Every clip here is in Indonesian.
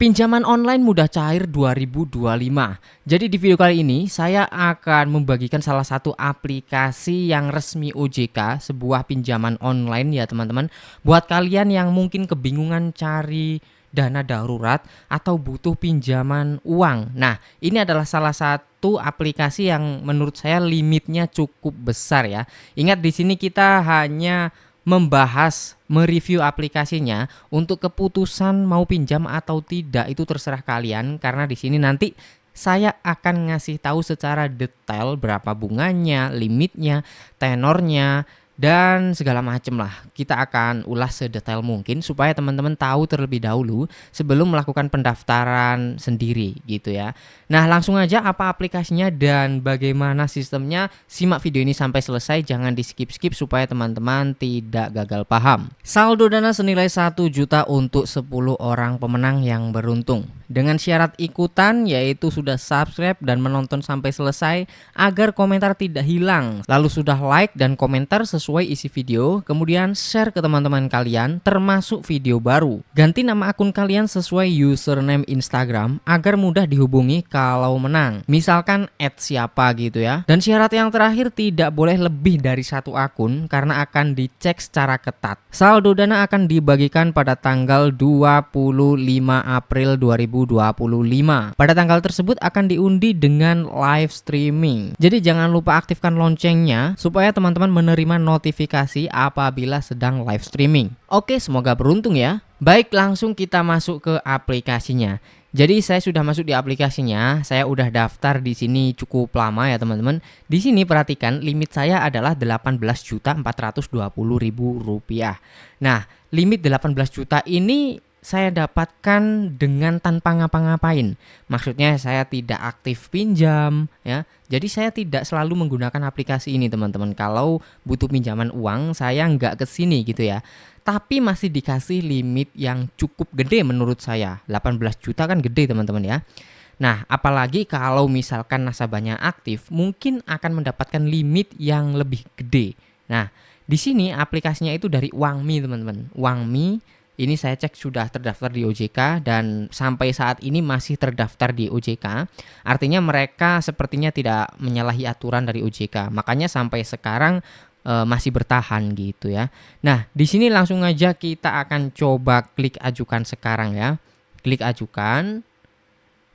Pinjaman online mudah cair 2025. Jadi di video kali ini saya akan membagikan salah satu aplikasi yang resmi OJK, sebuah pinjaman online ya teman-teman. Buat kalian yang mungkin kebingungan cari dana darurat atau butuh pinjaman uang. Nah, ini adalah salah satu aplikasi yang menurut saya limitnya cukup besar ya. Ingat di sini kita hanya membahas, mereview aplikasinya. Untuk keputusan mau pinjam atau tidak itu terserah kalian, karena di sini nanti saya akan ngasih tahu secara detail berapa bunganya, limitnya, tenornya, dan segala macam lah. Kita akan ulas sedetail mungkin supaya teman-teman tahu terlebih dahulu sebelum melakukan pendaftaran sendiri gitu ya. Nah, langsung aja apa aplikasinya dan bagaimana sistemnya. Simak video ini sampai selesai, jangan di skip-skip supaya teman-teman tidak gagal paham. Saldo dana senilai 1 juta untuk 10 orang pemenang yang beruntung. Dengan syarat ikutan yaitu sudah subscribe dan menonton sampai selesai agar komentar tidak hilang. Lalu sudah like dan komentar sesuai isi video, kemudian share ke teman-teman kalian termasuk video baru. Ganti nama akun kalian sesuai username Instagram agar mudah dihubungi kalau menang. Misalkan @siapa gitu ya. Dan syarat yang terakhir tidak boleh lebih dari satu akun karena akan dicek secara ketat. Saldo dana akan dibagikan pada tanggal 25 April 2025. Pada tanggal tersebut akan diundi dengan live streaming. Jadi jangan lupa aktifkan loncengnya supaya teman-teman menerima notifikasi apabila sedang live streaming. Oke, semoga beruntung ya. Baik, langsung kita masuk ke aplikasinya. Jadi saya sudah masuk di aplikasinya, saya udah daftar di sini cukup lama ya teman-teman. Di sini perhatikan limit saya adalah 18.420.000 rupiah. Nah, limit 18 juta ini saya dapatkan dengan tanpa ngapa-ngapain. Maksudnya saya tidak aktif pinjam ya. Jadi saya tidak selalu menggunakan aplikasi ini teman-teman. Kalau butuh pinjaman uang saya nggak ke sini gitu ya. Tapi masih dikasih limit yang cukup gede menurut saya. 18 juta kan gede teman-teman ya. Nah, apalagi kalau misalkan nasabahnya aktif, mungkin akan mendapatkan limit yang lebih gede. Nah, di sini aplikasinya itu dari Uangmi teman-teman. Uangmi ini saya cek sudah terdaftar di OJK dan sampai saat ini masih terdaftar di OJK. Artinya mereka sepertinya tidak menyalahi aturan dari OJK. Makanya sampai sekarang masih bertahan gitu ya. Nah, di sini langsung aja kita akan coba klik ajukan sekarang ya. Klik ajukan.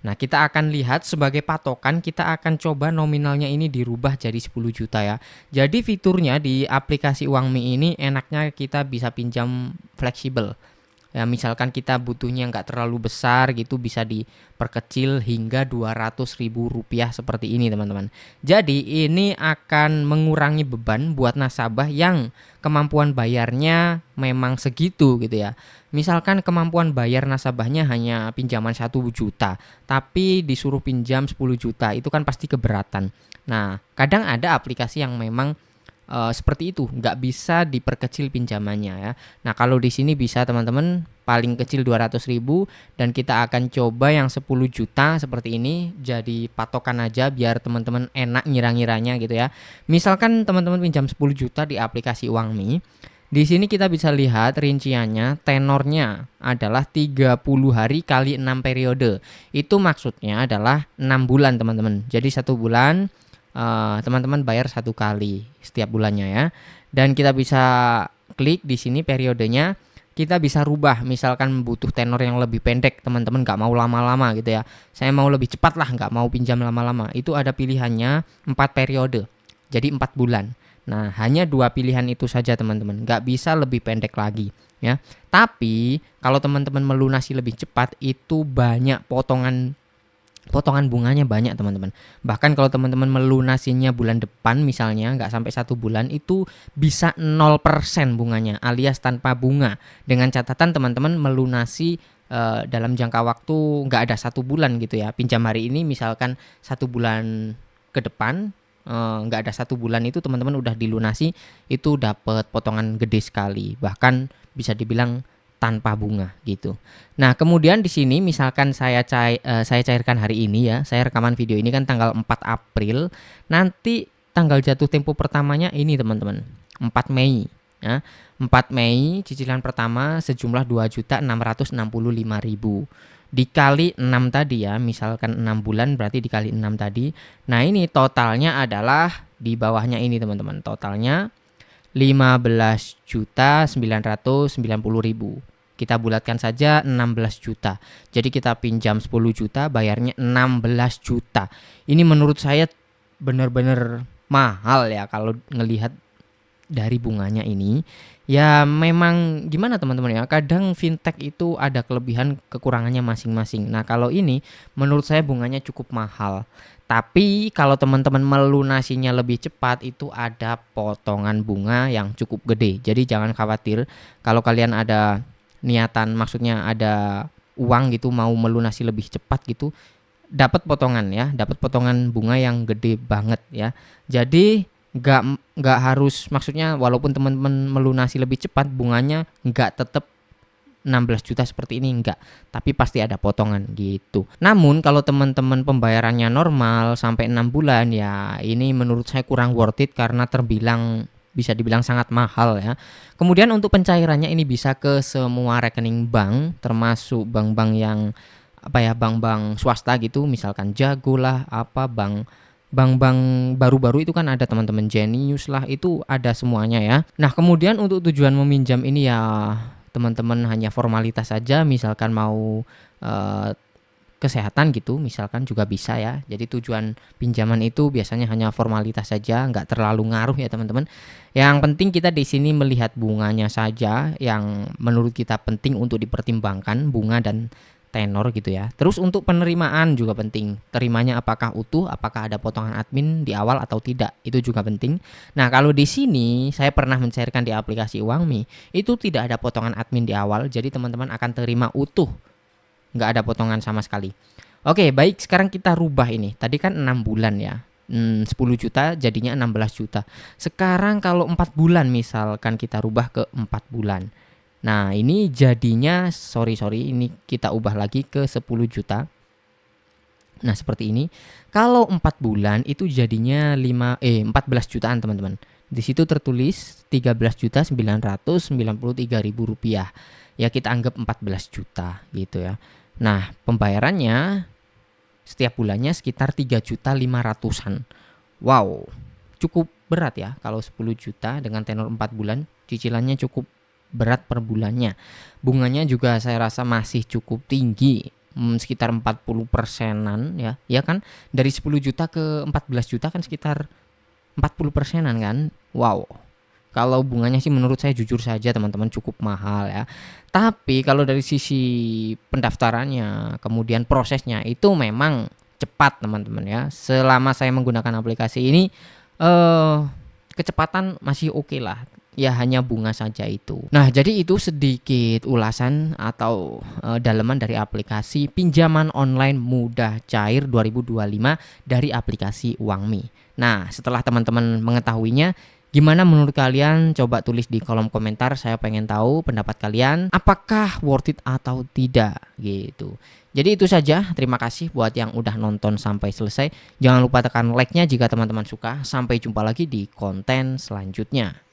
Nah, kita akan lihat sebagai patokan kita akan coba nominalnya ini dirubah jadi 10 juta ya. Jadi fiturnya di aplikasi Uangmi ini enaknya kita bisa pinjam fleksibel. Ya, misalkan kita butuhnya nggak terlalu besar gitu bisa diperkecil hingga 200.000 rupiah seperti ini teman-teman. Jadi ini akan mengurangi beban buat nasabah yang kemampuan bayarnya memang segitu gitu ya. Misalkan kemampuan bayar nasabahnya hanya pinjaman 1 juta tapi disuruh pinjam 10 juta itu kan pasti keberatan. Nah, kadang ada aplikasi yang memang seperti itu, nggak bisa diperkecil pinjamannya ya. Nah, kalau di sini bisa teman-teman paling kecil 200.000 dan kita akan coba yang 10 juta seperti ini jadi patokan aja biar teman-teman enak ngira-ngiranya gitu ya. Misalkan teman-teman pinjam 10 juta di aplikasi Uangmi. Di sini kita bisa lihat rinciannya, tenornya adalah 30 hari kali 6 periode. Itu maksudnya adalah 6 bulan teman-teman. Jadi 1 bulan teman-teman bayar 1 kali setiap bulannya ya. Dan kita bisa klik di sini periodenya, kita bisa rubah. Misalkan butuh tenor yang lebih pendek, teman-teman nggak mau lama-lama gitu ya. Saya mau lebih cepat lah, nggak mau pinjam lama-lama. Itu ada pilihannya 4 periode, jadi 4 bulan. Nah, hanya 2 pilihan itu saja teman-teman, nggak bisa lebih pendek lagi ya. Tapi kalau teman-teman melunasi lebih cepat itu banyak potongan bunganya banyak teman-teman. Bahkan kalau teman-teman melunasinya bulan depan misalnya nggak sampai 1 bulan itu bisa 0% bunganya alias tanpa bunga. Dengan catatan teman-teman melunasi dalam jangka waktu nggak ada 1 bulan gitu ya. Pinjam hari ini misalkan 1 bulan ke depan nggak ada 1 bulan itu teman-teman udah dilunasi itu dapat potongan gede sekali. Bahkan bisa dibilang tanpa bunga gitu. Nah, kemudian di sini misalkan saya cairkan hari ini ya. Saya rekaman video ini kan tanggal 4 April. Nanti tanggal jatuh tempo pertamanya ini teman-teman. 4 Mei ya. 4 Mei cicilan pertama sejumlah 2.665.000. dikali 6 tadi ya, misalkan 6 bulan berarti dikali 6 tadi. Nah ini totalnya adalah di bawahnya ini teman-teman, totalnya 15.990.000. Kita bulatkan saja 16 juta. Jadi kita pinjam 10 juta, bayarnya 16 juta. Ini menurut saya benar-benar mahal ya kalau ngelihat dari bunganya ini. Ya memang gimana teman-teman ya, kadang fintech itu ada kelebihan kekurangannya masing-masing. Nah kalau ini menurut saya bunganya cukup mahal. Tapi kalau teman-teman melunasinya lebih cepat itu ada potongan bunga yang cukup gede. Jadi jangan khawatir kalau kalian ada niatan, maksudnya ada uang gitu mau melunasi lebih cepat gitu, dapat potongan ya, dapat potongan bunga yang gede banget ya. Jadi nggak harus, maksudnya walaupun teman-teman melunasi lebih cepat bunganya nggak tetap 16 juta seperti ini, enggak, tapi pasti ada potongan gitu. Namun kalau teman-teman pembayarannya normal sampai 6 bulan ya ini menurut saya kurang worth it karena bisa dibilang sangat mahal ya. Kemudian untuk pencairannya ini bisa ke semua rekening bank, termasuk bank-bank yang bank-bank swasta gitu, misalkan Jago lah, bank-bank baru-baru itu kan ada teman-teman, Genius lah, itu ada semuanya ya. Nah kemudian untuk tujuan meminjam ini ya teman-teman hanya formalitas saja, misalkan mau kesehatan gitu misalkan juga bisa ya. Jadi tujuan pinjaman itu biasanya hanya formalitas saja, nggak terlalu ngaruh ya teman-teman. Yang penting kita di sini melihat bunganya saja yang menurut kita penting untuk dipertimbangkan, bunga dan tenor gitu ya. Terus untuk penerimaan juga penting. Terimanya apakah utuh, apakah ada potongan admin di awal atau tidak, itu juga penting. Nah, kalau di sini saya pernah mencairkan di aplikasi Uangmi, itu tidak ada potongan admin di awal, jadi teman-teman akan terima utuh. Nggak ada potongan sama sekali. Oke, baik, sekarang kita rubah ini. Tadi kan 6 bulan ya. 10 juta jadinya 16 juta. Sekarang kalau 4 bulan misalkan kita rubah ke 4 bulan. Nah, ini jadinya sorry ini kita ubah lagi ke 10 juta. Nah, seperti ini. Kalau 4 bulan itu jadinya 14 jutaan, teman-teman. Di situ tertulis 13.993.000 rupiah. Ya kita anggap 14 juta gitu ya. Nah pembayarannya setiap bulannya sekitar 3.500.000-an. Wow, cukup berat ya kalau 10 juta dengan tenor 4 bulan. Cicilannya cukup berat per bulannya. Bunganya juga saya rasa masih cukup tinggi, sekitar 40%-an ya. Ya kan, dari 10 juta ke 14 juta kan sekitar 40%-an kan. Wow. Kalau bunganya sih menurut saya jujur saja teman-teman cukup mahal ya. Tapi kalau dari sisi pendaftarannya, kemudian prosesnya itu memang cepat teman-teman ya. Selama saya menggunakan aplikasi ini kecepatan masih oke lah. Ya hanya bunga saja itu. Nah jadi itu sedikit ulasan atau daleman dari aplikasi pinjaman online mudah cair 2025 dari aplikasi Uangmi. Nah setelah teman-teman mengetahuinya, gimana menurut kalian? Coba tulis di kolom komentar, saya pengen tahu pendapat kalian. Apakah worth it atau tidak gitu. Jadi itu saja, terima kasih buat yang udah nonton sampai selesai. Jangan lupa tekan like-nya jika teman-teman suka. Sampai jumpa lagi di konten selanjutnya.